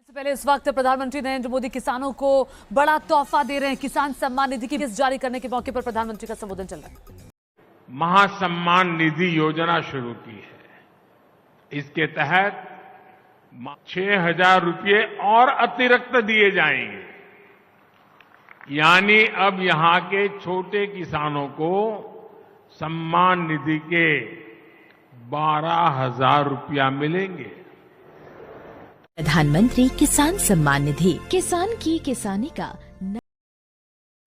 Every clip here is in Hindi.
पहले इस वक्त प्रधानमंत्री नरेंद्र मोदी किसानों को बड़ा तोहफा दे रहे हैं। किसान सम्मान निधि की किस्त जारी करने के मौके पर प्रधानमंत्री का संबोधन चल रहा है। महासम्मान निधि योजना शुरू की है। इसके तहत 6,000 रुपये और अतिरिक्त दिए जाएंगे। यानी अब यहां के छोटे किसानों को सम्मान निधि के 12,000 रुपया मिलेंगे। प्रधानमंत्री किसान सम्मान निधि, किसान की किसानी का।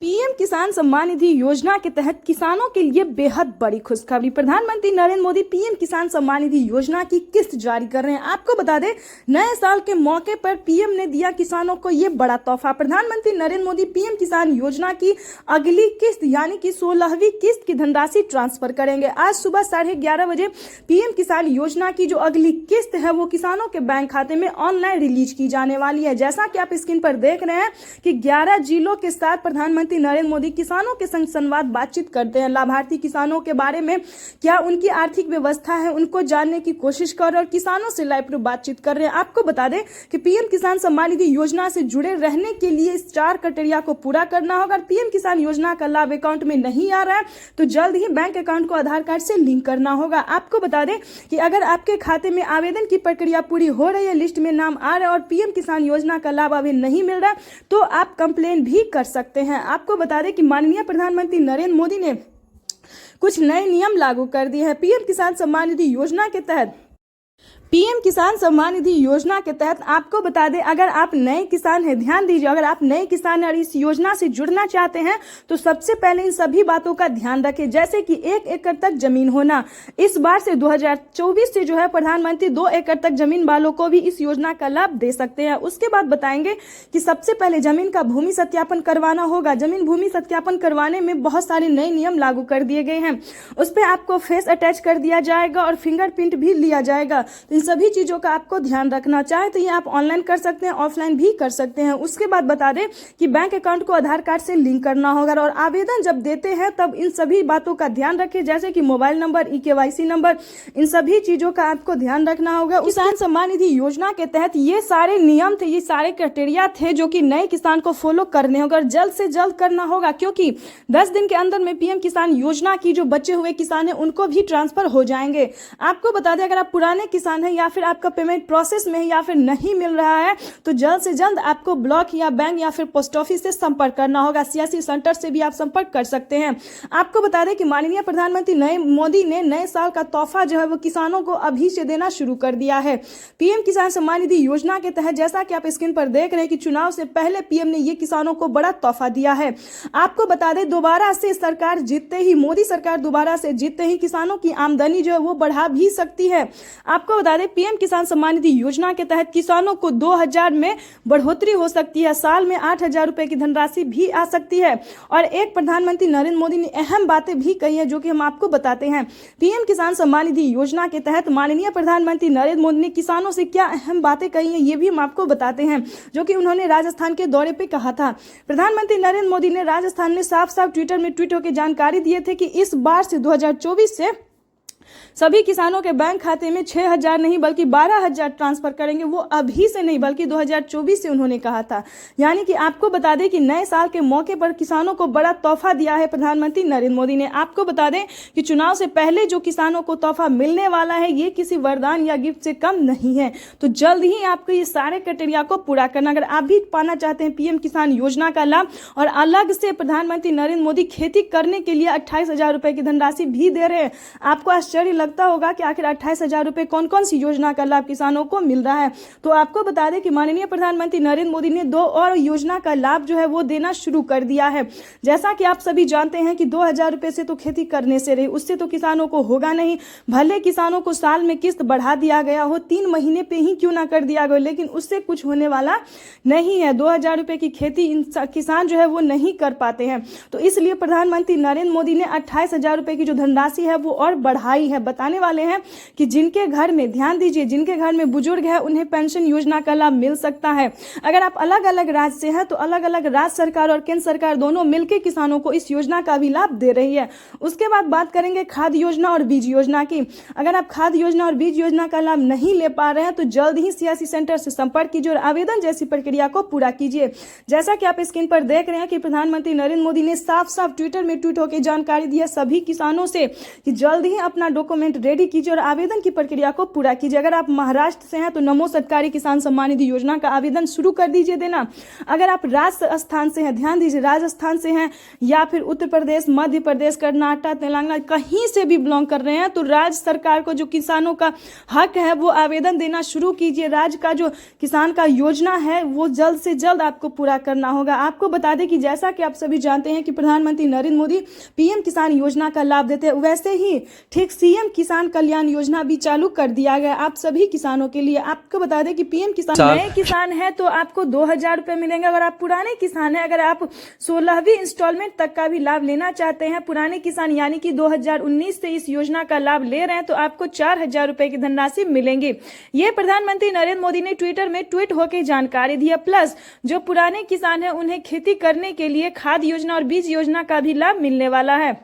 पीएम किसान सम्मान निधि योजना के तहत किसानों के लिए बेहद बड़ी खुशखबरी। प्रधानमंत्री नरेंद्र मोदी पीएम किसान सम्मान निधि योजना की किस्त जारी कर रहे हैं। आपको बता दें, नए साल के मौके पर पीएम ने दिया किसानों को ये बड़ा तोहफा। प्रधानमंत्री नरेंद्र मोदी पीएम किसान योजना की अगली किस्त यानी कि 16वीं किस्त की धनराशि ट्रांसफर करेंगे। आज सुबह 11:30 बजे पीएम किसान योजना की जो अगली किस्त है वो किसानों के बैंक खाते में ऑनलाइन रिलीज की जाने वाली है। जैसा कि आप स्क्रीन पर देख रहे हैं कि 11 जिलों के साथ प्रधानमंत्री नरेंद्र मोदी किसानों के संग संवाद बातचीत करते हैं। लाभार्थी किसानों के बारे में क्या उनकी आर्थिक व्यवस्था है उनको जानने की कोशिश कर रहे हैं और किसानों से लाइव बातचीत कर रहे हैं। आपको बता दें कि पीएम किसान सम्मान निधि योजना से जुड़े रहने के लिए इस 4 क्राइटेरिया को पूरा करना होगा। पीएम किसान योजना का लाभ अकाउंट में नहीं आ रहा है तो जल्द ही बैंक अकाउंट को आधार कार्ड से लिंक करना होगा। आपको बता दें कि अगर आपके खाते में आवेदन की प्रक्रिया पूरी हो रही है, लिस्ट में नाम आ रहा है और पीएम किसान योजना का लाभ अभी नहीं मिल रहा तो आप कंप्लेन भी कर सकते हैं। आपको बता दें कि माननीय प्रधानमंत्री नरेंद्र मोदी ने कुछ नए नियम लागू कर दिए हैं। पीएम किसान सम्मान निधि योजना के तहत पीएम किसान सम्मान निधि योजना के तहत आपको बता दें, अगर आप नए किसान हैं, ध्यान दीजिए, अगर आप नए किसान और इस योजना से जुड़ना चाहते हैं तो सबसे पहले इन सभी बातों का ध्यान रखें, जैसे कि 1 एकड़ तक जमीन होना। इस बार से 2024 से जो है प्रधानमंत्री 2 एकड़ तक जमीन वालों को भी इस योजना का लाभ दे सकते हैं। उसके बाद बताएंगे कि सबसे पहले जमीन का भूमि सत्यापन करवाना होगा। जमीन भूमि सत्यापन करवाने में बहुत सारे नए नियम लागू कर दिए गए हैं। उस पर आपको फेस अटैच कर दिया जाएगा और फिंगरप्रिंट भी लिया जाएगा। सभी चीजों का आपको ध्यान रखना चाहे तो ये आप ऑनलाइन कर सकते हैं, ऑफलाइन भी कर सकते हैं। उसके बाद बता दें कि बैंक अकाउंट को आधार कार्ड से लिंक करना होगा और आवेदन जब देते हैं तब इन सभी बातों का ध्यान रखें, जैसे कि मोबाइल नंबर, EKYC नंबर, इन सभी चीजों का आपको ध्यान रखना होगा। किसान सम्मान निधि योजना के तहत ये सारे नियम थे, ये सारे क्राइटेरिया थे जो कि नए किसान को फॉलो करने होगा और जल्द से जल्द करना होगा, क्योंकि 10 दिन के अंदर में पीएम किसान योजना की जो बचे हुए किसान है उनको भी ट्रांसफर हो जाएंगे। आपको बता दें, अगर आप पुराने किसान हैं या फिर आपका पेमेंट प्रोसेस में है या फिर नहीं मिल रहा है तो जल्द से जल्द आपको ब्लॉक या बैंक या फिर पोस्ट ऑफिस से संपर्क करना होगा। CSC सेंटर से भी आप संपर्क कर सकते हैं। आपको बता दें कि माननीय प्रधानमंत्री मोदी ने नए साल का तोहफा जो है वो किसानों को अभी से देना शुरू कर दिया है। पीएम किसान सम्मान निधि योजना के तहत जैसा कि आप स्क्रीन पर देख रहे हैं कि चुनाव से पहले पीएम ने ये किसानों को बड़ा तोहफा दिया है। आपको बता दें, दोबारा से सरकार जीतते ही, मोदी सरकार दोबारा से जीतते ही किसानों की आमदनी जो है वो बढ़ा भी सकती है। आपको बता दें, पीएम किसान सम्मान निधि योजना के तहत किसानों को 2,000 में बढ़ोतरी हो सकती है। साल में 8,000 रुपए की धनराशि भी आ सकती है। और एक प्रधानमंत्री नरेंद्र मोदी ने अहम बातें भी कही है जो कि हम आपको बताते हैं। पीएम किसान सम्मान निधि योजना के तहत माननीय प्रधानमंत्री नरेंद्र मोदी ने किसानों से क्या अहम बातें कही हैं ये भी हम आपको बताते हैं, जो कि उन्होंने राजस्थान के दौरे पे कहा था। प्रधानमंत्री नरेंद्र मोदी ने राजस्थान में साफ साफ ट्विटर में ट्वीट होकर जानकारी दिए थे कि इस बार से 2024 से सभी किसानों के बैंक खाते में 6,000 नहीं बल्कि 12,000 ट्रांसफर करेंगे। वो अभी से नहीं बल्कि 2024 से उन्होंने कहा था। यानी कि आपको बता दें कि नए साल के मौके पर किसानों को बड़ा तोहफा दिया है प्रधानमंत्री नरेंद्र मोदी ने। आपको बता दें कि चुनाव से पहले जो किसानों को तोहफा मिलने वाला है ये किसी वरदान या गिफ्ट से कम नहीं है। तो जल्द ही आपको ये सारे क्राइटेरिया को पूरा करना। अगर आप भी पाना चाहते हैं पीएम किसान योजना का लाभ और अलग से प्रधानमंत्री नरेंद्र मोदी खेती करने के लिए 28,000 रुपए की धनराशि भी दे रहे हैं। आपको आश्चर्य लगता होगा कि आखिर 28,000 रुपए कौन कौन सी योजना का लाभ किसानों को मिल रहा है। तो आपको बता दें कि माननीय प्रधानमंत्री नरेंद्र मोदी ने 2 और योजना का लाभ जो है वो देना शुरू कर दिया है। जैसा कि आप सभी जानते हैं कि 2,000 रुपए से तो खेती करने से रही, उससे तो किसानों को होगा नहीं। भले किसानों को साल में किस्त बढ़ा दिया गया हो, 3 महीने पे ही क्यों ना कर दिया गया, लेकिन उससे कुछ होने वाला नहीं है। 2,000 रुपए की खेती किसान जो है वो नहीं कर पाते हैं। तो इसलिए प्रधानमंत्री नरेंद्र मोदी ने 28,000 रुपए की जो धनराशि है वो और बढ़ाई आई है। बताने वाले हैं कि जिनके घर में, ध्यान दीजिए, जिनके घर में बुजुर्ग है उन्हें पेंशन योजना का लाभ मिल सकता है। अगर आप अलग अलग राज्य से हैं तो अलग अलग राज्य सरकार और केंद्र सरकार दोनों मिलकर किसानों को इस योजना का भी लाभ दे रही है। उसके बाद बात करेंगे खाद योजना और बीज योजना की। अगर आप खाद योजना और बीज योजना का लाभ नहीं ले पा रहे हैं तो जल्द ही सीएससी सेंटर से संपर्क कीजिए और आवेदन जैसी प्रक्रिया को पूरा कीजिए। जैसा कि आप स्क्रीन पर देख रहे हैं कि प्रधानमंत्री नरेंद्र मोदी ने साफ साफ ट्विटर में ट्वीट होकर जानकारी दी है सभी किसानों से कि जल्द ही अपना डॉक्यूमेंट रेडी कीजिए और आवेदन की प्रक्रिया को पूरा कीजिए। अगर आप महाराष्ट्र से हैं तो नमो सरकारी किसान सम्मान निधि योजना का आवेदन शुरू कर दीजिए देना। अगर आप राजस्थान से हैं, ध्यान दीजिए, राजस्थान से हैं या फिर उत्तर प्रदेश, मध्य प्रदेश, कर्नाटक, तेलंगाना, कहीं से भी बिलोंग कर रहे हैं तो राज्य सरकार को जो किसानों का हक है वो आवेदन देना शुरू कीजिए। राज्य का जो किसान का योजना है वो जल्द से जल्द आपको पूरा करना होगा। आपको बता दें कि जैसा कि आप सभी जानते हैं कि प्रधानमंत्री नरेंद्र मोदी पीएम किसान योजना का लाभ देते हैं, वैसे ही ठीक सीएम किसान कल्याण योजना भी चालू कर दिया गया आप सभी किसानों के लिए। आपको बता दें कि पीएम किसान, नए किसान है तो आपको 2000 रुपए मिलेंगे। अगर आप पुराने किसान हैं, अगर आप 16वीं इंस्टॉलमेंट तक का भी लाभ लेना चाहते हैं, पुराने किसान यानी कि 2019 से इस योजना का लाभ ले रहे हैं तो आपको 4000 रुपए की धनराशि मिलेंगे। ये प्रधानमंत्री नरेंद्र मोदी ने ट्विटर में ट्वीट होकर जानकारी दी है। प्लस जो पुराने किसान हैं उन्हें खेती करने के लिए खाद योजना और बीज योजना का भी लाभ मिलने वाला है।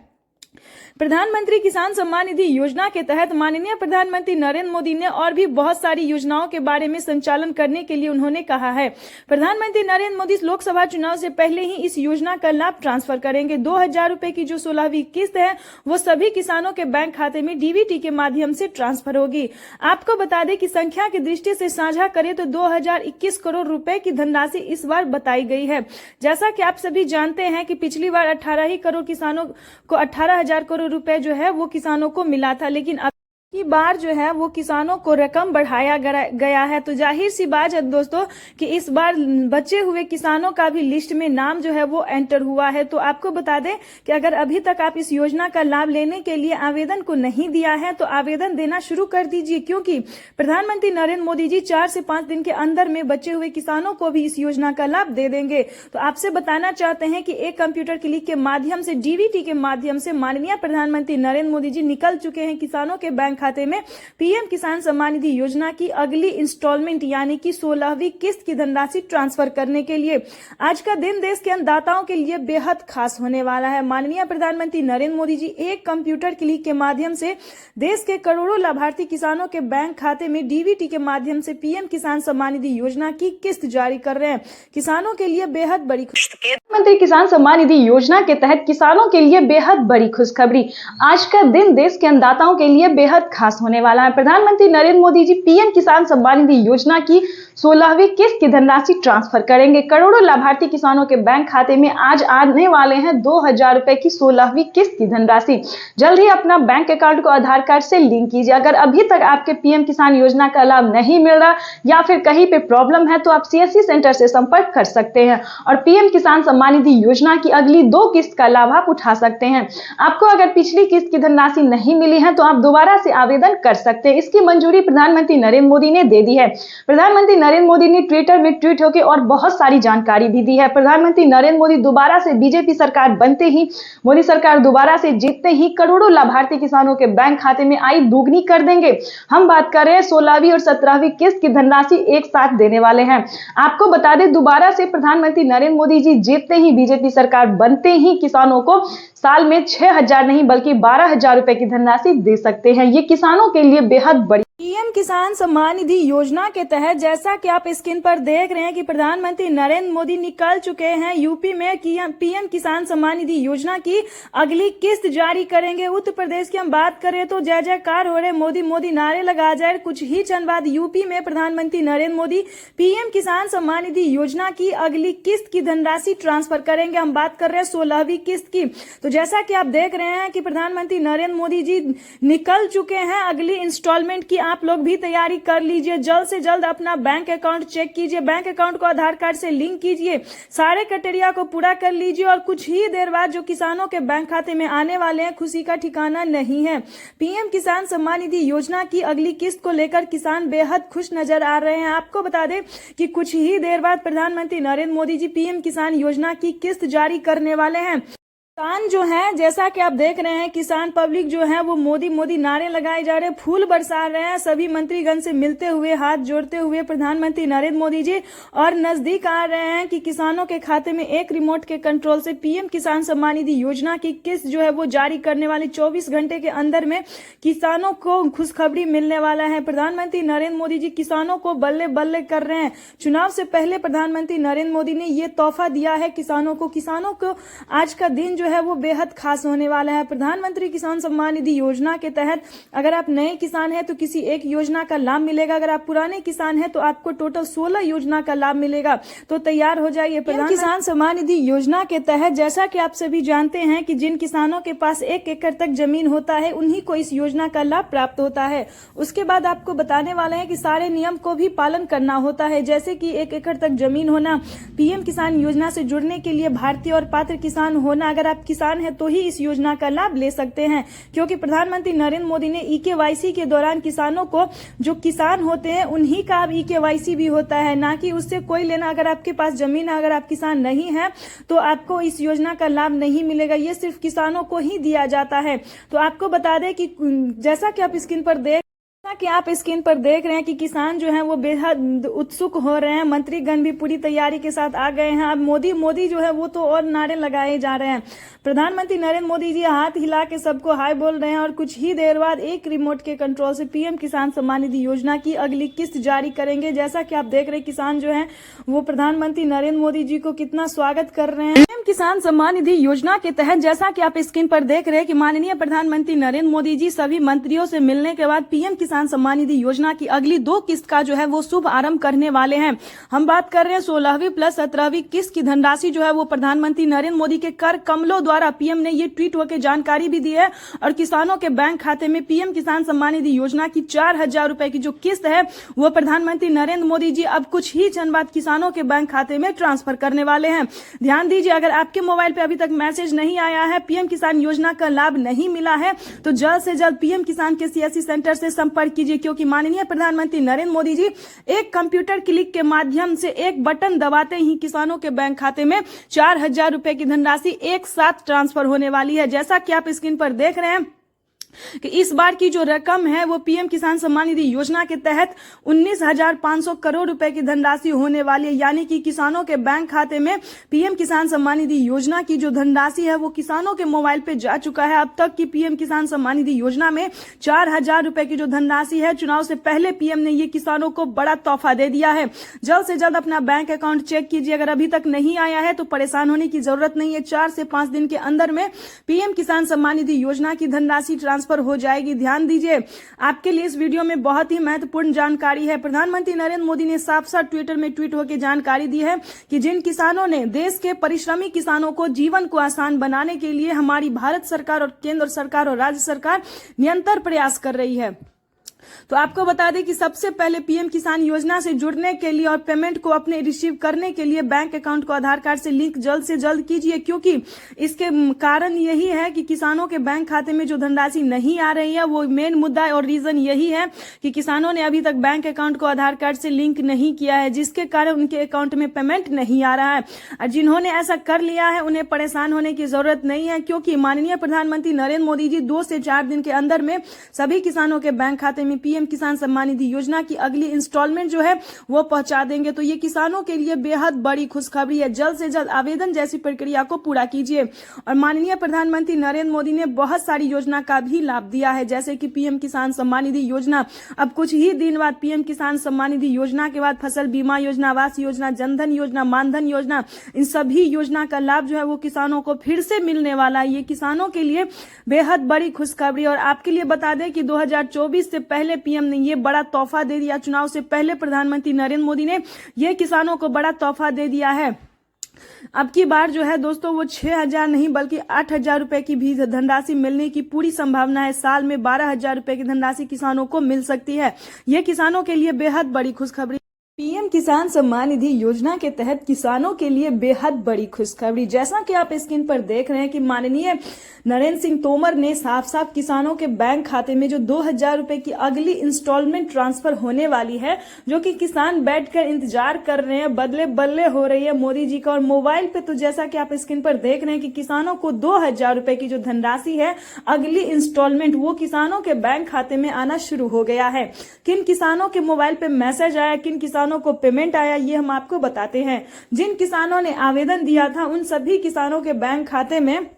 प्रधानमंत्री किसान सम्मान निधि योजना के तहत माननीय प्रधानमंत्री नरेंद्र मोदी ने और भी बहुत सारी योजनाओं के बारे में संचालन करने के लिए उन्होंने कहा है। प्रधानमंत्री नरेंद्र मोदी लोकसभा चुनाव से पहले ही इस योजना का लाभ ट्रांसफर करेंगे। 2000 रुपए की जो 16वीं किस्त है वो सभी किसानों के बैंक खाते में डीबीटी के माध्यम से ट्रांसफर होगी। आपको बता दें कि संख्या की दृष्टि से साझा करें तो 2021 करोड़ रुपए की धनराशि इस बार बताई गई है। जैसा कि आप सभी जानते हैं कि पिछली बार 18 ही करोड़ किसानों को 18,000 करोड़ रुपए जो है वो किसानों को मिला था, लेकिन अब की बार जो है वो किसानों को रकम बढ़ाया गया है। तो जाहिर सी बात है दोस्तों कि इस बार बचे हुए किसानों का भी लिस्ट में नाम जो है वो एंटर हुआ है। तो आपको बता दें कि अगर अभी तक आप इस योजना का लाभ लेने के लिए आवेदन को नहीं दिया है तो आवेदन देना शुरू कर दीजिए, क्योंकि प्रधानमंत्री नरेंद्र मोदी जी 4 से 5 दिन के अंदर में बचे हुए किसानों को भी इस योजना का लाभ दे देंगे। तो आपसे बताना चाहते हैं कि एक कंप्यूटर क्लिक के माध्यम से, डीबीटी के माध्यम से माननीय प्रधानमंत्री नरेंद्र मोदी जी निकल चुके हैं किसानों के बैंक खाते में पीएम किसान सम्मान निधि योजना की अगली इंस्टॉलमेंट यानी कि 16वीं किस्त की धनराशि ट्रांसफर करने के लिए। आज का दिन देश के अन्नदाताओं के लिए बेहद खास होने वाला है। माननीय प्रधानमंत्री नरेंद्र मोदी जी एक कंप्यूटर क्लिक के माध्यम से देश के करोड़ों लाभार्थी किसानों के बैंक खाते में डीबीटी के माध्यम से पीएम किसान सम्मान निधि योजना की किस्त जारी कर रहे हैं। किसानों के लिए बेहद बड़ी प्रधानमंत्री किसान सम्मान निधि योजना के तहत किसानों के लिए बेहद बड़ी खुशखबरी। आज का दिन देश के अन्नदाताओं के लिए बेहद खास होने वाला है। प्रधानमंत्री नरेंद्र मोदी जी पीएम किसान सम्मान निधि योजना की 16वीं किस्त की धनराशि ट्रांसफर करेंगे। करोड़ों लाभार्थी किसानों के बैंक खाते में आज आने वाले हैं 2000 रुपए की 16वीं किस्त की धनराशि। जल्द ही अपना बैंक अकाउंट को आधार कार्ड से लिंक कीजिए। अगर अभी तक आपके पीएम किसान योजना का लाभ नहीं मिल रहा या फिर कहीं पे प्रॉब्लम है तो आप सीएससी सेंटर से संपर्क कर सकते हैं और पीएम किसान सम्मान निधि योजना की अगली 2 किस्त का लाभ आप उठा सकते हैं। आपको अगर पिछली किस्त की धनराशि नहीं मिली है तो आप दोबारा से आवेदन कर सकते हैं। इसकी मंजूरी प्रधानमंत्री नरेंद्र मोदी ने दे दी है। प्रधानमंत्री नरेंद्र मोदी ने ट्विटर में ट्वीट होकर और बहुत सारी जानकारी भी दी है। प्रधानमंत्री नरेंद्र मोदी दोबारा से बीजेपी सरकार बनते ही, मोदी सरकार दोबारा से जीतते ही करोड़ों लाभार्थी किसानों के बैंक खाते में आय दोगुनी कर देंगे। हम बात कर रहे हैं 16वीं और 17वीं किस्त की धनराशि एक साथ देने वाले हैं। आपको बता दें दोबारा से प्रधानमंत्री नरेंद्र मोदी जी जीतते ही, बीजेपी सरकार बनते ही किसानों को साल में 6000 नहीं बल्कि 12000 रुपए की धनराशि दे सकते हैं। ये किसानों के लिए बेहद बड़ी पीएम किसान सम्मान निधि योजना के तहत जैसा कि आप स्क्रीन पर देख रहे हैं कि प्रधानमंत्री नरेंद्र मोदी निकल चुके हैं यूपी में पीएम किसान सम्मान निधि योजना की अगली किस्त जारी करेंगे। उत्तर प्रदेश की हम बात करें तो जय जयकार हो रहे, मोदी मोदी नारे लगा जाए। कुछ ही क्षण बाद यूपी में प्रधानमंत्री नरेंद्र मोदी पीएम किसान सम्मान निधि योजना की अगली किस्त की धनराशि ट्रांसफर करेंगे। हम बात कर रहे हैं 16वीं किस्त की। तो जैसा कि आप देख रहे हैं कि प्रधानमंत्री नरेंद्र मोदी जी निकल चुके हैं अगली इंस्टॉलमेंट की। आप लोग भी तैयारी कर लीजिए, जल्द से जल्द अपना बैंक अकाउंट चेक कीजिए, बैंक अकाउंट को आधार कार्ड से लिंक कीजिए, सारे क्राइटेरिया को पूरा कर लीजिए और कुछ ही देर बाद जो किसानों के बैंक खाते में आने वाले हैं खुशी का ठिकाना नहीं है। पीएम किसान सम्मान निधि योजना की अगली किस्त को लेकर किसान बेहद खुश नजर आ रहे हैं। आपको बता दें कि कुछ ही देर बाद प्रधानमंत्री नरेंद्र मोदी जी पीएम किसान योजना की किस्त जारी करने वाले हैं। किसान जो है, जैसा कि आप देख रहे हैं, किसान पब्लिक जो है वो मोदी मोदी नारे लगाए जा रहे हैं, फूल बरसा रहे हैं, सभी मंत्रीगण से मिलते हुए, हाथ जोड़ते हुए प्रधानमंत्री नरेंद्र मोदी जी, और नजदीक आ रहे हैं कि किसानों के खाते में एक रिमोट के कंट्रोल से पीएम किसान सम्मान निधि योजना की किस्त जो है वो जारी करने वाले 24 घंटे के अंदर में किसानों को खुशखबरी मिलने वाला है। प्रधानमंत्री नरेंद्र मोदी जी किसानों को बल्ले बल्ले कर रहे हैं। चुनाव से पहले प्रधानमंत्री नरेंद्र मोदी ने ये तोहफा दिया है किसानों को आज का दिन जो है वो बेहद खास होने वाला है। प्रधानमंत्री किसान सम्मान निधि योजना के तहत अगर आप नए किसान हैं तो किसी एक योजना का लाभ मिलेगा, अगर आप पुराने किसान हैं तो आपको टोटल 16 योजना का लाभ मिलेगा। तो तैयार हो जाइए। प्रधानमंत्री किसान सम्मान निधि योजना के तहत जैसा कि आप सभी जानते हैं कि जिन किसानों के पास 1 एकड़ तक जमीन होता है उन्हीं को इस योजना का लाभ प्राप्त होता है। उसके बाद आपको बताने वाले हैं कि सारे नियम को भी पालन करना होता है, जैसे कि 1 एकड़ तक जमीन होना, पीएम किसान योजना से जुड़ने के लिए भारतीय और पात्र किसान होना। अगर आप किसान है तो ही इस योजना का लाभ ले सकते हैं, क्योंकि प्रधानमंत्री नरेंद्र मोदी ने ईकेवाईसी के दौरान किसानों को, जो किसान होते हैं उन्हीं का अब ईकेवाईसी भी होता है, ना कि उससे कोई लेना। अगर आपके पास जमीन है, अगर आप किसान नहीं है तो आपको इस योजना का लाभ नहीं मिलेगा, ये सिर्फ किसानों को ही दिया जाता है। तो आपको बता दें कि जैसा कि आप स्क्रीन पर देख रहे हैं कि किसान जो हैं वो बेहद उत्सुक हो रहे हैं, मंत्रीगण भी पूरी तैयारी के साथ आ गए हैं। अब मोदी जो है वो तो और नारे लगाए जा रहे हैं। प्रधानमंत्री नरेंद्र मोदी जी हाथ हिला के सबको हाय बोल रहे हैं और कुछ ही देर बाद एक रिमोट के कंट्रोल से पीएम किसान सम्मान निधि योजना की अगली किस्त जारी करेंगे। जैसा कि आप देख रहे हैं किसान जो है वो प्रधानमंत्री नरेंद्र मोदी जी को कितना स्वागत कर रहे हैं। पीएम किसान सम्मान निधि योजना के तहत जैसा कि आप स्क्रीन पर देख रहे हैं कि माननीय प्रधानमंत्री नरेंद्र मोदी जी सभी मंत्रियों से मिलने के बाद पीएम किसान सम्मान निधि योजना की अगली 2 किस्त का जो है वो शुभ आरंभ करने वाले हैं। हम बात कर रहे हैं 16वीं प्लस 17वीं किस्त की धनराशि जो है वो प्रधानमंत्री नरेंद्र मोदी के कर कमलों द्वारा पीएम ने ये ट्वीट होकर जानकारी भी दी है, और किसानों के बैंक खाते में पीएम किसान सम्मान निधि योजना की 4000 रुपए की जो किस्त है वो प्रधानमंत्री नरेंद्र मोदी जी अब कुछ ही क्षण बाद किसानों के बैंक खाते में ट्रांसफर करने वाले हैं। ध्यान दीजिए, अगर आपके मोबाइल पे अभी तक मैसेज नहीं आया है, पीएम किसान योजना का लाभ नहीं मिला है, तो जल्द से जल्द पीएम किसान के सीएससी सेंटर से संपर्क कीजिए, क्योंकि माननीय प्रधानमंत्री नरेंद्र मोदी जी एक कंप्यूटर क्लिक के माध्यम से एक बटन दबाते ही किसानों के बैंक खाते में 4000 रुपए की धनराशि एक साथ ट्रांसफर होने वाली है। जैसा कि आप स्क्रीन पर देख रहे हैं कि इस बार की जो रकम है वो पीएम किसान सम्मान निधि योजना के तहत 19,500 करोड़ रुपए की धनराशि होने वाली है। यानी कि किसानों के बैंक खाते में पीएम किसान सम्मान निधि योजना की जो धनराशि है वो किसानों के मोबाइल पे जा चुका है। अब तक की पीएम किसान सम्मान निधि योजना में 4000 रुपए की जो धनराशि है, चुनाव से पहले पीएम ने ये किसानों को बड़ा तोहफा दे दिया है। जल्द से जल्द अपना बैंक अकाउंट चेक कीजिए, अगर अभी तक नहीं आया है तो परेशान होने की जरूरत नहीं है। 4 से 5 दिन के अंदर में पीएम किसान सम्मान निधि योजना की धनराशि ट्रांसफर हो जाएगी। ध्यान दीजिए, आपके लिए इस वीडियो में बहुत ही महत्वपूर्ण जानकारी है। प्रधानमंत्री नरेंद्र मोदी ने साफ साफ ट्विटर में ट्वीट होकर जानकारी दी है कि जिन किसानों ने देश के परिश्रमी किसानों को जीवन को आसान बनाने के लिए हमारी भारत सरकार और केंद्र सरकार और राज्य सरकार निरंतर प्रयास कर रही है। तो आपको बता दें कि सबसे पहले पीएम किसान योजना से जुड़ने के लिए और पेमेंट को अपने रिसीव करने के लिए बैंक अकाउंट को आधार कार्ड से लिंक जल्द से जल्द कीजिए, क्योंकि इसके कारण यही है कि किसानों के बैंक खाते में जो धनराशि नहीं आ रही है वो मेन मुद्दा और रीजन यही है कि किसानों ने अभी तक बैंक अकाउंट को आधार कार्ड से लिंक नहीं किया है, जिसके कारण उनके अकाउंट में पेमेंट नहीं आ रहा है। और जिन्होंने ऐसा कर लिया है उन्हें परेशान होने की जरूरत नहीं है, क्योंकि माननीय प्रधानमंत्री नरेंद्र मोदी जी 2 से 4 दिन के अंदर में सभी किसानों के बैंक खाते में पीएम किसान सम्मान निधि योजना की अगली इंस्टॉलमेंट जो है वो पहुंचा देंगे। तो ये किसानों के लिए बेहद बड़ी खुशखबरी है। जल्द से जल्द आवेदन जैसी प्रक्रिया को पूरा कीजिए। और माननीय प्रधानमंत्री नरेंद्र मोदी ने बहुत सारी योजना का भी लाभ दिया है, जैसे कि पीएम किसान सम्मान निधि योजना। अब कुछ ही दिन बाद पीएम किसान सम्मान निधि योजना के बाद फसल बीमा योजना, आवास योजना, जनधन योजना, मानधन योजना, इन सभी योजना का लाभ जो है वो किसानों को फिर से मिलने वाला है। ये किसानों के लिए बेहद बड़ी खुशखबरी। और आपके लिए बता दें कि 2024 से पहले पीएम ने ये बड़ा तोहफा दे दिया। चुनाव से पहले प्रधानमंत्री नरेंद्र मोदी ने ये किसानों को बड़ा तोहफा दे दिया है। अब की बार जो है दोस्तों वो 6000 नहीं बल्कि 8000 रुपए की भी धनराशि मिलने की पूरी संभावना है। साल में 12000 रुपए की धनराशि किसानों को मिल सकती है। ये किसानों के लिए बेहद बड़ी खुशखबरी। पीएम किसान सम्मान निधि योजना के तहत किसानों के लिए बेहद बड़ी खुशखबरी। जैसा कि आप स्क्रीन पर देख रहे हैं कि माननीय नरेंद्र सिंह तोमर ने साफ साफ किसानों के बैंक खाते में जो 2000 रुपए की अगली इंस्टॉलमेंट ट्रांसफर होने वाली है, जो कि किसान बैठकर इंतजार कर रहे हैं, बदले बल्ले हो रही है मोदी जी का। और मोबाइल पे तो जैसा कि आप स्क्रीन पर देख रहे हैं कि किसानों को 2000 रुपए की जो धनराशि है अगली इंस्टॉलमेंट, वो किसानों के बैंक खाते में आना शुरू हो गया है। किन किसानों के मोबाइल पे मैसेज आया, किन किसानों को पेमेंट आया, ये हम आपको बताते हैं। जिन किसानों ने आवेदन दिया था उन सभी किसानों के बैंक खाते में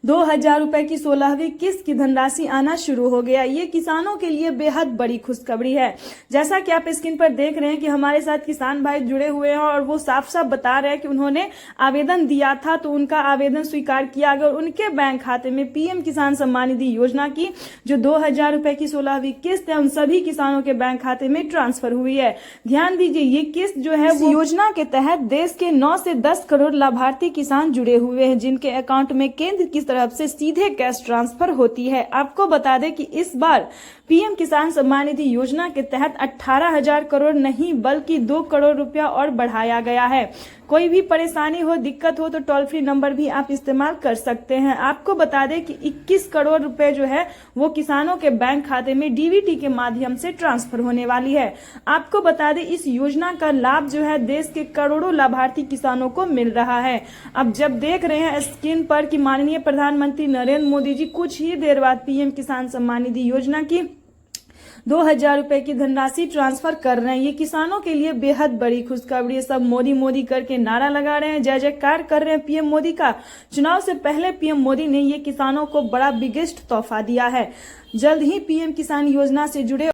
2000 रुपए की 16वीं किस्त की धनराशि आना शुरू हो गया। ये किसानों के लिए बेहद बड़ी खुशखबरी है। जैसा कि आप स्क्रीन पर देख रहे हैं कि हमारे साथ किसान भाई जुड़े हुए हैं और वो साफ साफ बता रहे हैं कि उन्होंने आवेदन दिया था तो उनका आवेदन स्वीकार किया गया और उनके बैंक खाते में पीएम किसान सम्मान निधि योजना की जो 2000 रुपए की 16वीं किस्त है उन सभी किसानों के बैंक खाते में ट्रांसफर हुई है। ध्यान दीजिए, ये किस्त जो है वो योजना के तहत देश के 9 से 10 करोड़ लाभार्थी किसान जुड़े हुए हैं, जिनके अकाउंट में केंद्र की तरफ से सीधे कैश ट्रांसफर होती है। आपको बता दें कि इस बार पीएम किसान सम्मान निधि योजना के तहत 18,000 करोड़ नहीं बल्कि 2 करोड़ रुपया और बढ़ाया गया है। कोई भी परेशानी हो, दिक्कत हो तो टोल फ्री नंबर भी आप इस्तेमाल कर सकते हैं। आपको बता दें कि 21 करोड़ रुपए जो है वो किसानों के बैंक खाते में डीबीटी के माध्यम से ट्रांसफर होने वाली है। आपको बता दें इस योजना का लाभ जो है देश के करोड़ों लाभार्थी किसानों को मिल रहा है। अब जब देख रहे हैं स्क्रीन पर कि माननीय प्रधानमंत्री नरेंद्र मोदी जी कुछ ही देर बाद पीएम किसान सम्मान निधि योजना की 2000 रुपए की धनराशि ट्रांसफर कर रहे हैं, ये किसानों के लिए बेहद बड़ी खुशखबरी है। सब मोदी मोदी करके नारा लगा रहे हैं, जय जयकार कर रहे हैं पीएम मोदी का। चुनाव से पहले पीएम मोदी ने ये किसानों को बड़ा बिगेस्ट तोहफा दिया है। जल्द ही पीएम किसान योजना से जुड़े